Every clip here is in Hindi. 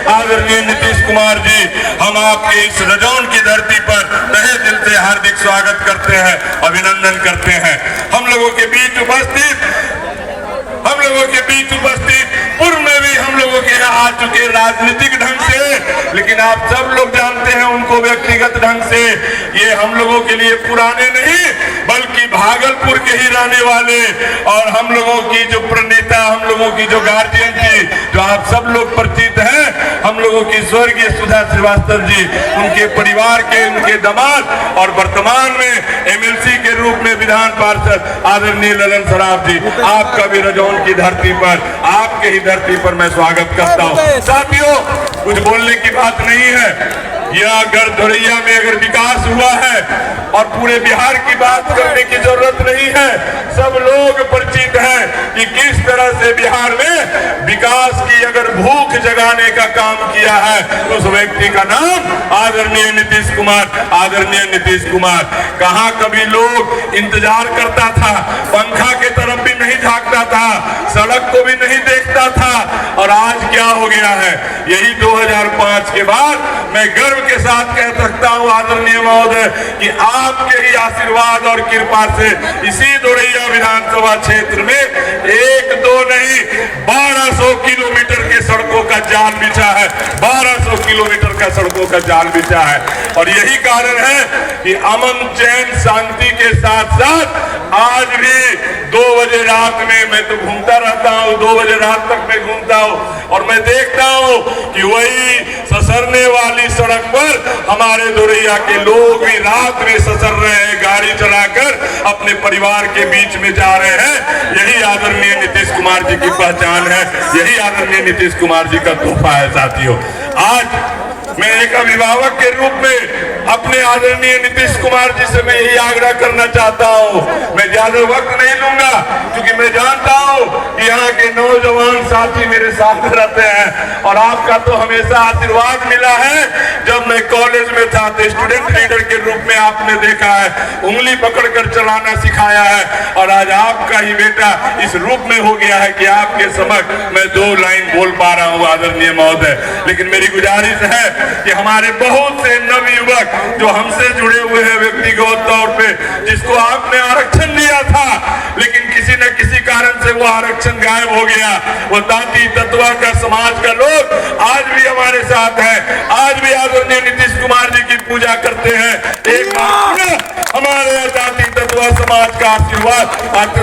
आदरणीय नीतीश कुमार जी, हम आपके इस रजौन की धरती पर तहे दिल से हार्दिक स्वागत करते हैं, अभिनंदन करते हैं। हम लोगों के बीच उपस्थित पूर्व में भी हम लोगों के यहाँ आ चुके राजनीतिक ढंग से, लेकिन आप सब लोग जानते हैं उनको व्यक्तिगत ढंग से। ये हम लोगों के लिए पुराने नहीं बल्कि भागलपुर के ही रहने वाले और हम लोगों की जो प्रणेता, हम लोगों की जो गार्जियन थी, जो आप सब लोग परिचित हैं, हम लोगों की स्वर्गीय सुधा श्रीवास्तव जी, उनके परिवार के उनके दामाद और वर्तमान में एमएलसी के रूप में विधान पार्षद आदरणीय ललन सराफ जी, आपका भी रजौन की धरती पर, आपके ही धरती पर मैं स्वागत करता हूँ। साथियों, कुछ बोलने की बात नहीं है। यह गढ़धोरैया में अगर विकास हुआ है और पूरे बिहार की बात करने की जरूरत नहीं है, सब लोग परिचित हैं कि किस तरह से बिहार में विकास की अगर भूख जगाने का काम किया है तो उस व्यक्ति का नाम आदरणीय नीतीश कुमार, आदरणीय नीतीश कुमार। कहाँ कभी लोग इंतजार करता था, पंखा के तरफ भी नहीं झांकता था, सड़क को भी नहीं देखता था, और आज क्या हो गया है? यही 2005 के बाद मैं गर्व के साथ कह सकता हूं आदरणीय महोदय कि आपके ही आशीर्वाद और कृपा से इसी धोरैया विधानसभा क्षेत्र में 1-2 नहीं 1200 किलोमीटर के सड़कों का जाल बिछा है, 1200 किलोमीटर का सड़कों का जाल बिछा है। और यही कारण है कि अमन चैन शांति के साथ साथ आज भी 2 बजे रात में मैं तो घूमता रहता हूँ, 2 बजे रात तक मैं घूमता हूँ और मैं देखता हूँ कि वही ससरने वाली सड़क पर हमारे धोरैया के लोग भी रात में ससर रहे हैं, गाड़ी चलाकर अपने परिवार के बीच में जा रहे हैं। यही आदरणीय नीतीश कुमार जी की पहचान है, यही आदरणीय नीतीश कुमार जी का तोहफा है। साथियों, आज मैं एक अभिभावक के रूप में अपने आदरणीय नीतीश कुमार जी से मैं यही आग्रह करना चाहता हूं। मैं ज्यादा वक्त नहीं लूंगा क्योंकि मैं जानता हूं कि यहाँ के नौजवान साथी मेरे साथ रहते हैं और आपका तो हमेशा आशीर्वाद मिला है। जब मैं कॉलेज में था तो स्टूडेंट लीडर के रूप में आपने देखा है, उंगली पकड़कर चलाना सिखाया है और आज आपका ही बेटा इस रूप में हो गया है कि आपके समक्ष मैं 2 लाइन बोल पा रहा हूँ आदरणीय महोदय। लेकिन मेरी गुजारिश है कि हमारे बहुत से नवयुवक जो हमसे जुड़े हुए हैं व्यक्तिगत तौर पे, जिसको आपने आरक्षण दिया था लेकिन किसी न किसी कारण से वो आरक्षण गायब हो गया, वो जाति तत्वा का समाज का लोग आज भी हमारे साथ है, आज भी आदरणीय नीतीश कुमार जी की पूजा करते हैं। एक बार हमारे जाति तत्वा समाज का आशीर्वाद,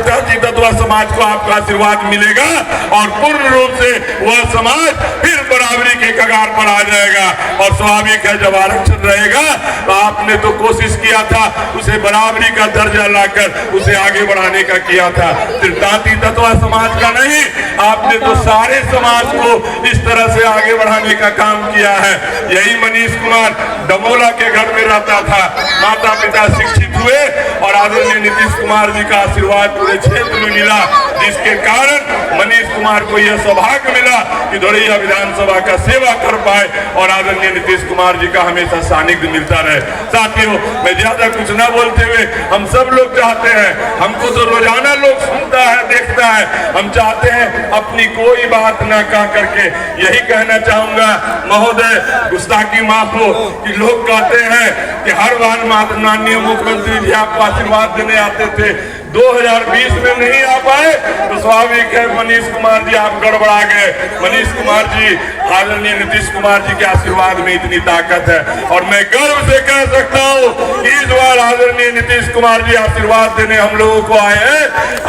जाति तत्वा समाज को आपका आशीर्वाद मिलेगा और पूर्ण रूप से वह समाज फिर बराबरी के कगार पर आ जाएगा। और स्वाभाविक है, जब आरक्षण रहेगा तो आपने तो कोशिश किया था उसे बराबरी का दर्जा लाकर उसे आगे बढ़ाने का किया था, सिर्फ जाति तत्वा समाज का नहीं, आपने तो सारे समाज को इस तरह से आगे बढ़ाने का काम किया है। यही मनीष कुमार डमोला के घर में रहता था, माता पिता शिक्षित हुए और आदरणीय नीतीश कुमार जी का आशीर्वाद पूरे क्षेत्र में मिला, जिसके कारण मनीष कुमार को यह सौभाग्य मिला कि धोरैया विधानसभा का सेवा कर पाए और आदरणीय नीतीश कुमार जी का हमेशा सानिध्य मिलता रहे। साथियों, मैं ज्यादा कुछ न बोलते हुए, हम सब लोग चाहते हैं, हमको तो रोजाना लोग सुनता है, देखता है, हम चाहते हैं अपनी कोई बात ना कह करके यही कहना चाहूंगा महोदय, गुस्ताखी माफ हो कि लोग कहते हैं कि हर बार माननीय मुख्यमंत्री जी आपको आशीर्वाद देने आते थे, 2020 में नहीं आ पाए तो स्वाभाविक है मनीष कुमार जी आप गड़बड़ा गए। मनीष कुमार जी, आदरणीय नीतीश कुमार जी के आशीर्वाद में इतनी ताकत है और मैं गर्व से कह सकता हूँ इस बार आदरणीय नीतीश कुमार जी आशीर्वाद देने हम लोगों को आए हैं।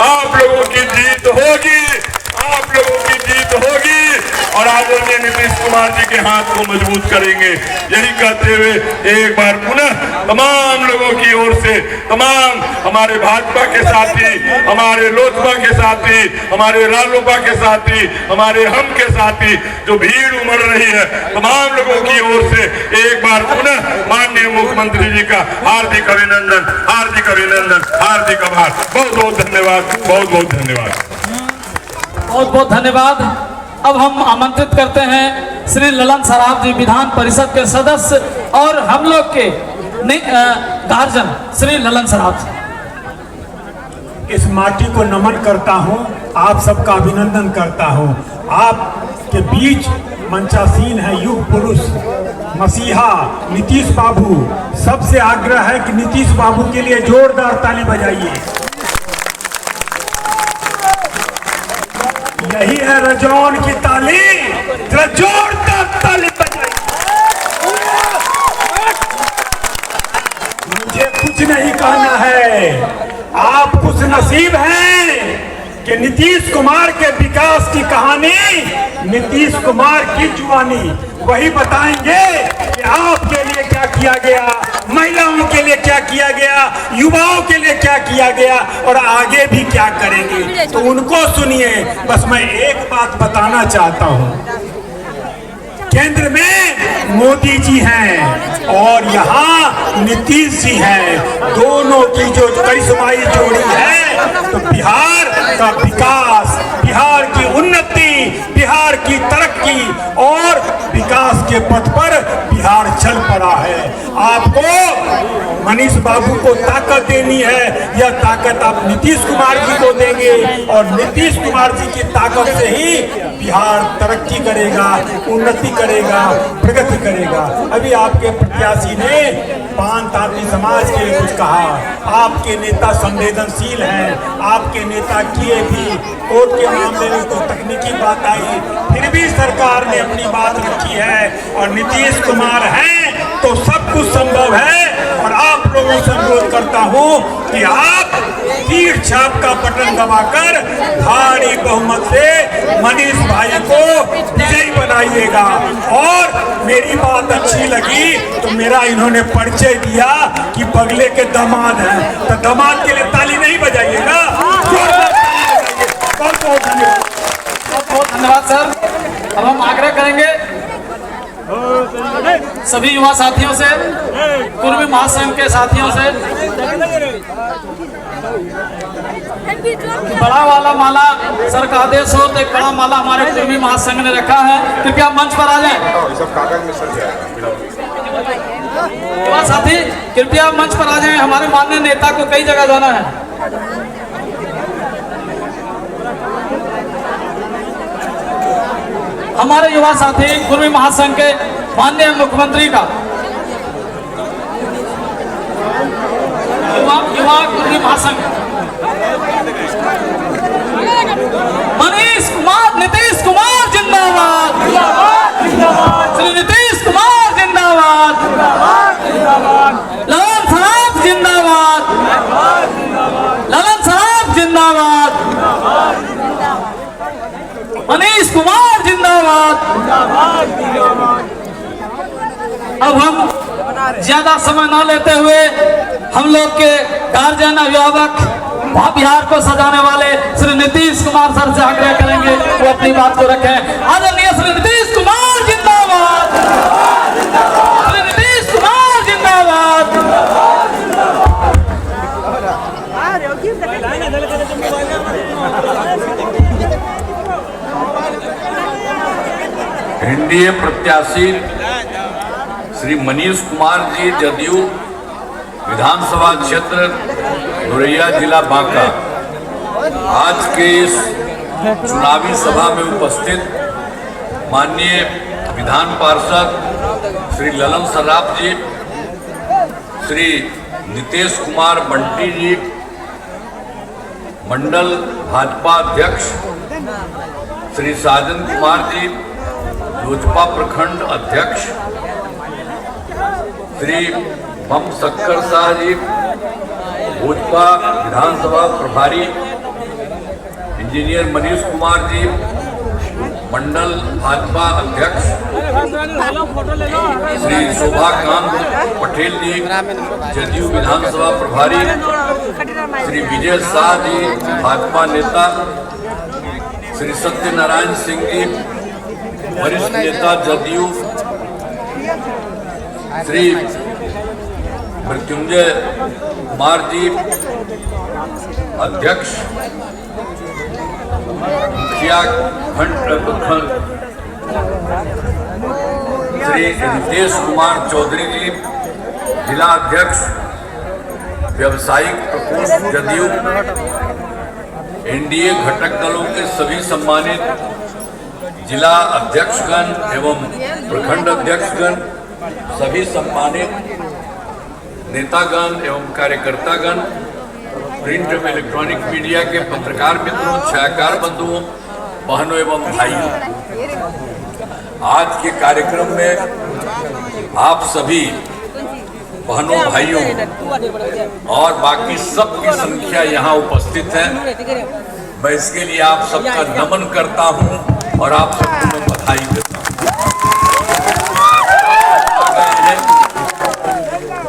आप लोगों की जीत होगी, आप लोगों की जीत होगी और आदरणीय नीतीश कुमार जी के हाथ को मजबूत करेंगे। यही कहते हुए एक बार पुनः तमाम लोगों की ओर से, तमाम हमारे भाजपा के साथी, हमारे लोजपा के साथी, हमारे रालोपा के साथी, हमारे हम के साथी जो भीड़ उमड़ रही है, तमाम लोगों की ओर से एक बार पुनः माननीय मुख्यमंत्री जी का हार्दिक अभिनंदन, हार्दिक अभिनंदन, हार्दिक आभार। बहुत बहुत धन्यवाद, बहुत बहुत धन्यवाद, बहुत बहुत धन्यवाद। अब हम आमंत्रित करते हैं श्री ललन सराफ जी, विधान परिषद के सदस्य और हम लोग के गार्जियन श्री ललन सराफ जी। इस माटी को नमन करता हूं, आप सबका अभिनंदन करता हूं। आपके बीच मंचासीन है युग पुरुष मसीहा नीतीश बाबू। सबसे आग्रह है कि नीतीश बाबू के लिए जोरदार ताली बजाइए। यही है रजौन की ताली, जरा जोरदार ताली बजाइए। मुझे कुछ नहीं कहना है, आप खुश नसीब हैं कि नीतीश कुमार के विकास की कहानी नीतीश कुमार की जुबानी वही बताएंगे कि आपके लिए क्या किया गया, महिलाओं के लिए क्या किया गया, युवाओं के लिए क्या किया गया और आगे भी क्या करेंगे। तो उनको सुनिए। बस मैं एक बात बताना चाहता हूं, केंद्र में मोदी जी हैं और यहाँ नीतीश जी हैं। दोनों की जो करिश्माई जोड़ी है तो बिहार का विकास, बिहार की उन्नति, बिहार की तरक्की और विकास के पथ पर बिहार चल पड़ा है। आपको मनीष बाबू को ताकत देनी है, यह ताकत आप नीतीश कुमार जी को देंगे और नीतीश कुमार जी की ताकत से ही बिहार तरक्की करेगा, उन्नति करेगा, प्रगति करेगा। अभी आपके प्रत्याशी ने पान ताती समाज के लिए कुछ कहा। आपके नेता संवेदनशील हैं, आपके नेता किए भी, कोर्ट के मामले में तो तकनीकी बात आई, फिर भी सरकार ने अपनी बात रखी है और नीतीश कुमार हैं तो सब कुछ संभव है। और आप लोगों से अनुरोध करता हूं कि आप तीर छाप का बटन दबाकर भारी बहुमत से मनीष भाई को विजयी बनाइएगा। और मेरी बात अच्छी लगी तो मेरा इन्होंने परिचय दिया कि बगले के दामाद हैं, तो दामाद के लिए ताली नहीं बजाइएगा। बहुत बहुत धन्यवाद। बहुत बहुत धन्यवाद सर। अब हम आग्रह करेंगे सभी युवा साथियों से, कुर्मी महासंघ के साथियों से, बड़ा वाला माला सर का आदेश हो तो एक बड़ा माला हमारे कुर्मी महासंघ ने रखा है। कृपया मंच पर आ जाएं। युवा साथी कृपया मंच पर आ जाएं। हमारे माननीय नेता को कई जगह जाना है। हमारे युवा साथी कुर्मी महासंघ के माननीय मुख्यमंत्री का युवा कुर्मी महासंघ मनीष कुमार, नीतीश कुमार जिंदाबाद, श्री नीतीश कुमार जिंदाबाद, ललन सराफ जिंदाबाद, ललन सराफ जिंदाबाद, मनीष कुमार जिंदाबाद। अब हम ज्यादा समय न लेते हुए हम लोग के गार्जियन, अभिभावक, बिहार को सजाने वाले श्री नीतीश कुमार सर से आग्रह करेंगे वो अपनी बात को रखें। आदरणीय श्री नीतीश कुमार जिंदाबाद, श्री नीतीश कुमार जिंदाबाद। एनडीए प्रत्याशी श्री मनीष कुमार जी जदयू विधानसभा क्षेत्र नौरेया जिला बांका आज के इस चुनावी सभा में उपस्थित माननीय विधान पार्षद श्री ललन सराफ जी, श्री नीतीश कुमार बंटी जी, मंडल भाजपा अध्यक्ष श्री साजन कुमार जी, लोजपा प्रखंड अध्यक्ष श्री बम शक्कर शाह जी, भोजपा विधानसभा प्रभारी इंजीनियर मनीष कुमार जी, मंडल भाजपा अध्यक्ष श्री शोभाकांत पटेल जी, जदयू विधानसभा प्रभारी श्री विजय शाह जी, भाजपा नेता श्री सत्यनारायण सिंह जी, वरिष्ठ नेता जदयू श्री मृत्युंजय कुमार जी, अध्यक्ष मुखिया खंड श्री रितेश कुमार चौधरी जी, जिला अध्यक्ष व्यावसायिक प्रकोष्ठ जदयू, एनडीए घटक दलों के सभी सम्मानित जिला अध्यक्षगण एवं प्रखंड अध्यक्षगण, सभी सम्मानित नेतागण एवं कार्यकर्तागण, प्रिंट एवं इलेक्ट्रॉनिक मीडिया के पत्रकार मित्रों, छायाकार बंधुओं, बहनों एवं भाइयों, आज के कार्यक्रम में आप सभी बहनों भाइयों और बाकी सबकी संख्या यहाँ उपस्थित है। मैं इसके लिए आप सबका नमन करता हूँ और आप सबको मैं बधाई देता हूँ।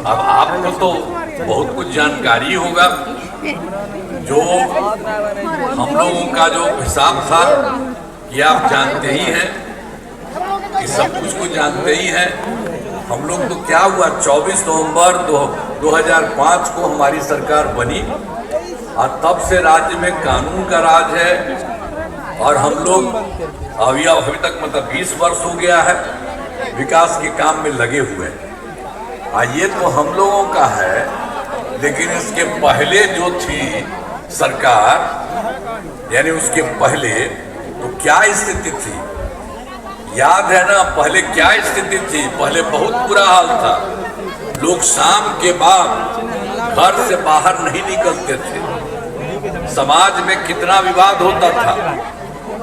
अब आपको तो बहुत कुछ जानकारी होगा, जो हम लोगों का जो हिसाब था ये आप जानते ही हैं, कि सब कुछ को जानते ही हैं। हम लोग तो क्या हुआ, 24 नवंबर 2005 को हमारी सरकार बनी और तब से राज्य में कानून का राज है और हम लोग अभी तक मतलब 20 वर्ष हो गया है विकास के काम में लगे हुए हैं। ये तो हम लोगों का है, लेकिन इसके पहले जो थी सरकार, यानी उसके पहले तो क्या स्थिति थी, याद है ना? पहले क्या स्थिति थी? पहले बहुत बुरा हाल था। लोग शाम के बाद घर से बाहर नहीं निकलते थे। समाज में कितना विवाद होता था,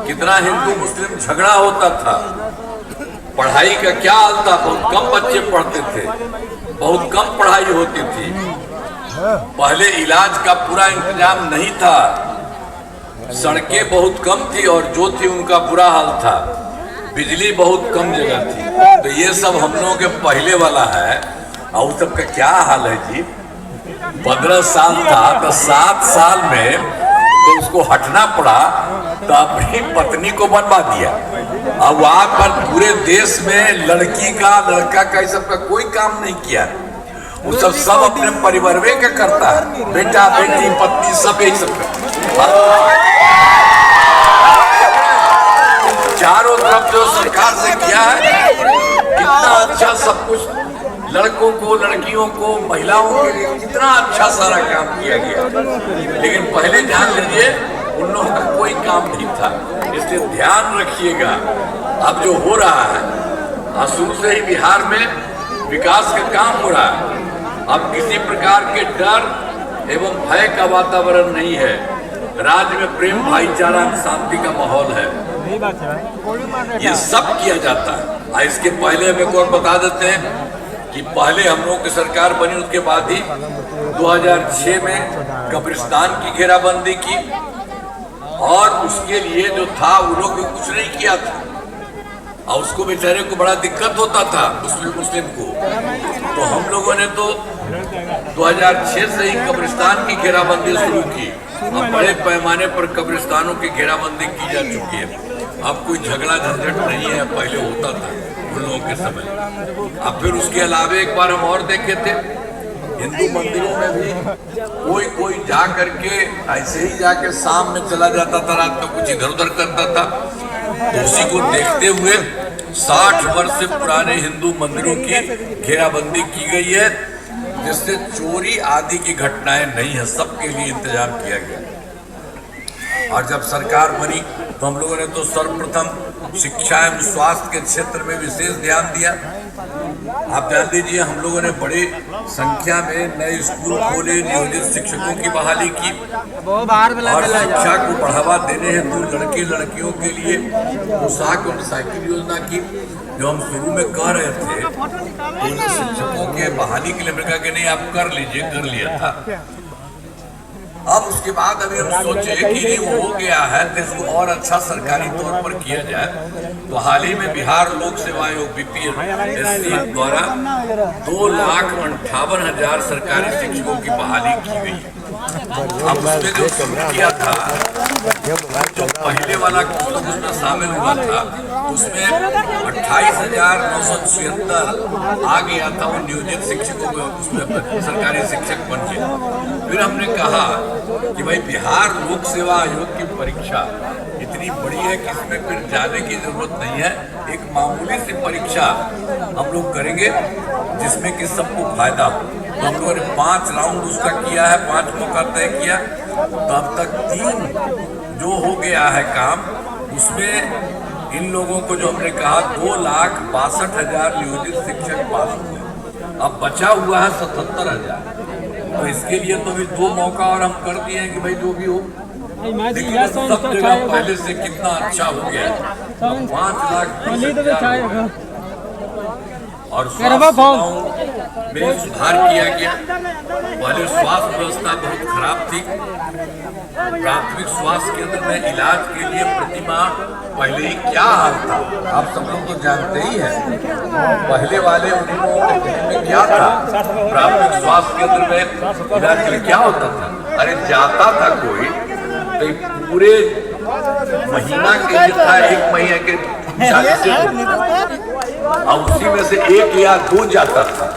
कितना हिंदू मुस्लिम झगड़ा होता था। पढ़ाई का क्या हाल था? बहुत कम बच्चे पढ़ते थे, बहुत कम पढ़ाई होती थी। पहले इलाज का पूरा इंतजाम नहीं था, सड़कें बहुत कम थी और जो थी उनका बुरा हाल था। बिजली बहुत कम जगह थी। तो ये सब हम लोगों के पहले वाला है। और उस सब का क्या हाल है जी? 15 साल था तो 7 साल में तो उसको हटना पड़ा, तो अपनी पत्नी को बनवा दिया। अब वहां पर पूरे देश में लड़की का लड़का का सब का कोई काम नहीं किया। वो सब अपने परिवार में क्या करता है, बेटा बेटी पत्नी सब यही सब चारों तरफ जो सरकार से किया है, कितना अच्छा सब कुछ, लड़कों को, लड़कियों को, महिलाओं के लिए कितना अच्छा सारा काम किया गया। लेकिन पहले ध्यान लीजिए, उन लोगों का कोई काम नहीं था। इसलिए ध्यान रखिएगा, अब जो हो रहा है, शुरू से ही बिहार में विकास का काम हो रहा है। अब किसी प्रकार के डर एवं भय का वातावरण नहीं है। राज्य में प्रेम, भाईचारा, शांति का माहौल है। ये सब किया जाता है। इसके पहले हम एक और बता देते हैं कि पहले हम लोगों की सरकार बनी, उसके बाद ही 2006 में कब्रिस्तान की घेराबंदी की और उसके लिए जो था वो लोग भी कुछ नहीं किया था और उसको बेचारे को बड़ा दिक्कत होता था मुस्लिम को। तो हम लोगों ने तो 2006 से ही कब्रिस्तान की घेराबंदी शुरू की। अब बड़े पैमाने पर कब्रिस्तानों की घेराबंदी की जा चुकी है। अब कोई झगड़ा झंझट नहीं है, पहले होता था उन लोगों के समय। अब फिर उसके अलावा एक बार हम और देखे थे, हिंदू मंदिरों में भी कोई जा करके ऐसे ही जाके शाम में चला जाता था, रात में कुछ इधर उधर करता था। तो उसी को देखते हुए 60 वर्ष से पुराने हिंदू मंदिरों की घेराबंदी की गई है, जिससे चोरी आदि की घटनाएं नहीं है। सबके लिए इंतजाम किया गया। और जब सरकार बनी तो हम लोगों ने तो सर्वप्रथम शिक्षा एवं स्वास्थ्य के क्षेत्र में विशेष ध्यान दिया। आप ध्यान दीजिए, हम लोगों ने बड़ी संख्या में नए स्कूल खोले, नियोजित शिक्षकों की बहाली की और शिक्षा को बढ़ावा देने हेतु लड़के लड़कियों के लिए पोशाक और साइकिल योजना की, जो हम शुरू में कह रहे थे। तो शिक्षकों के बहाली के लिए मैंने कहा कि नहीं आप कर लीजिए, कर लिया था। अब उसके बाद अभी हम सोचे कि ये हो गया है तो इसको और अच्छा सरकारी तौर पर किया जाए। तो हाल ही में बिहार लोक सेवा आयोग BPSC द्वारा 2,58,000 सरकारी शिक्षकों की बहाली की गई है। अब उसमें जो शुरू किया था, जो पहले वाला उसमें शामिल हुआ था, उसमें 28,976 आ गया था वो नियोजित शिक्षकों में, उसमें सरकारी शिक्षक बन गए। फिर हमने कहा कि भाई बिहार लोक सेवा आयोग की परीक्षा इतनी बड़ी है कि इसमें फिर जाने की जरूरत नहीं है। एक मामूली सी परीक्षा हम लोग करेंगे जिसमें कि सबको फायदा हो। तो हम लोगों ने 5 राउंड उसका किया है, 5 मौका तय किया। तो अब तक 3 जो हो गया है काम, उसमें इन लोगों को जो हमने कहा 2,62,000 नियोजित शिक्षक पास हुए, अब बचा हुआ है 77,000। तो इसके लिए तो भी 2 मौका और हम कर दिए हैं कि भाई जो भी हो, लेकिन सब जगह पहले से कितना अच्छा हो गया है। 5,20,000 और स्वास्थ्य में सुधार किया गया। पहले स्वास्थ्य व्यवस्था बहुत खराब थी। प्राथमिक स्वास्थ्य केंद्र में इलाज के लिए प्रतिमाह पहले ही क्या हाल था, आप सब लोग तो जानते ही हैं। पहले वाले में क्या था, प्राथमिक स्वास्थ्य केंद्र में इलाज के लिए क्या होता था, अरे जाता था कोई तो पूरे महीना के लिए था, 1 महीने के 40 और उसी में से 1 या 2 जाता था।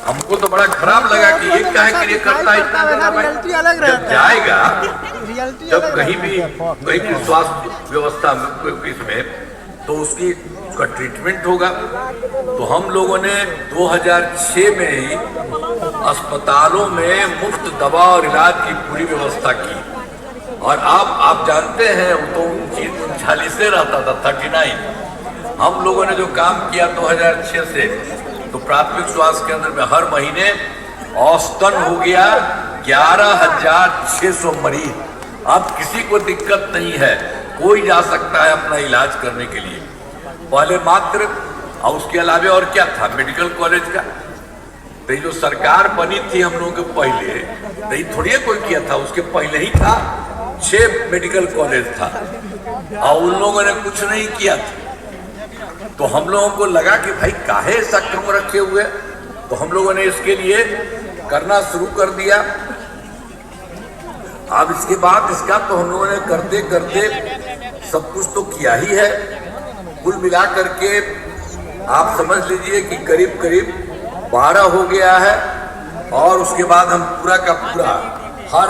हमको तो बड़ा खराब लगा कि ये क्या है कि ये करता है इतना। जब जाएगा, जब कहीं भी स्वास्थ्य व्यवस्था में तो उसकी ट्रीटमेंट होगा। तो हम लोगों ने 2006 में ही अस्पतालों में मुफ्त दवा और इलाज की पूरी व्यवस्था की। और आप जानते हैं वो तो 39 से रहता था, 39। हम लोगों ने जो काम किया 2006 से, तो प्राथमिक स्वास्थ्य केंद्र में हर महीने औसतन हो गया 11,600 मरीज। अब किसी को दिक्कत नहीं है, कोई जा सकता है अपना इलाज करने के लिए। पहले मात्र, और उसके अलावा और क्या था, मेडिकल कॉलेज का तो जो सरकार बनी थी हम लोगों के पहले, तो ये थोड़ी कोई किया था, उसके पहले ही था 6 मेडिकल कॉलेज था और उन लोगों ने कुछ नहीं किया था। तो हम लोगों को लगा कि भाई काहे ऐसा क्यों रखे हुए, तो हम लोगों ने इसके लिए करना शुरू कर दिया। अब इसके बाद इसका तो हम लोगों ने करते करते सब कुछ तो किया ही है। कुल मिला करके आप समझ लीजिए कि करीब करीब 12 हो गया है। और उसके बाद हम पूरा का पूरा हर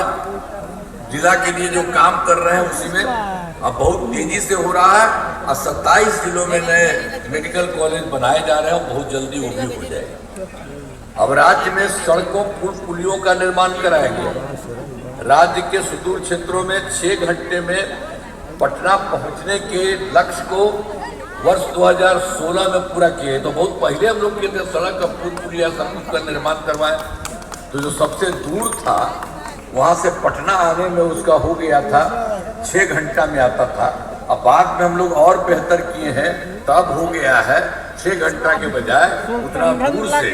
जिला के लिए जो काम कर रहे हैं उसी में अब बहुत तेजी से हो रहा है। और 27 जिलों में नए मेडिकल कॉलेज बनाए जा रहे हैं, बहुत जल्दी वो भी हो जाएगा। अब राज्य में सड़कों पुल पुलियों का निर्माण कराया गया। राज्य के सुदूर क्षेत्रों में 6 घंटे में पटना पहुंचने के लक्ष्य को वर्ष 2016 में पूरा किए। तो बहुत पहले हम लोग किए थे, सड़क का पुल पुलिया सब कुछ का निर्माण करवाए। तो जो सबसे दूर था वहां से पटना आने में उसका हो गया था 6 घंटा में आता था। अब बाद में हम लोग और बेहतर किए हैं, तब हो गया है 6 घंटा के बजाय उतना दूर से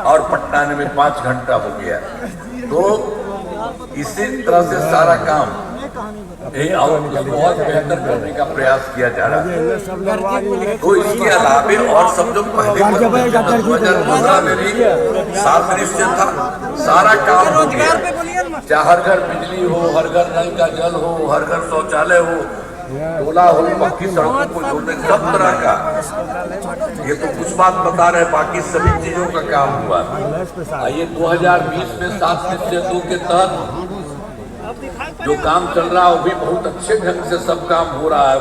और पटना आने में 5 घंटा हो गया। तो इसी तरह से सारा काम और बहुत बेहतर करने का प्रयास किया जा रहा है। तो इसके अलावे और सब जो पहले 2015 में भी 7 निश्चय था, सारा काम हो गया। चाहे हर घर बिजली हो, हर घर नल का जल हो, हर घर शौचालय हो, टोला हो, पक्की सड़कों को जोड़ने, सब तरह का। ये तो कुछ बात बता रहे, बाकी सभी चीजों का काम हुआ। ये 2020 में 7 निश्चय 2 के तहत जो काम चल रहा है वो भी बहुत अच्छे ढंग से सब काम हो रहा है।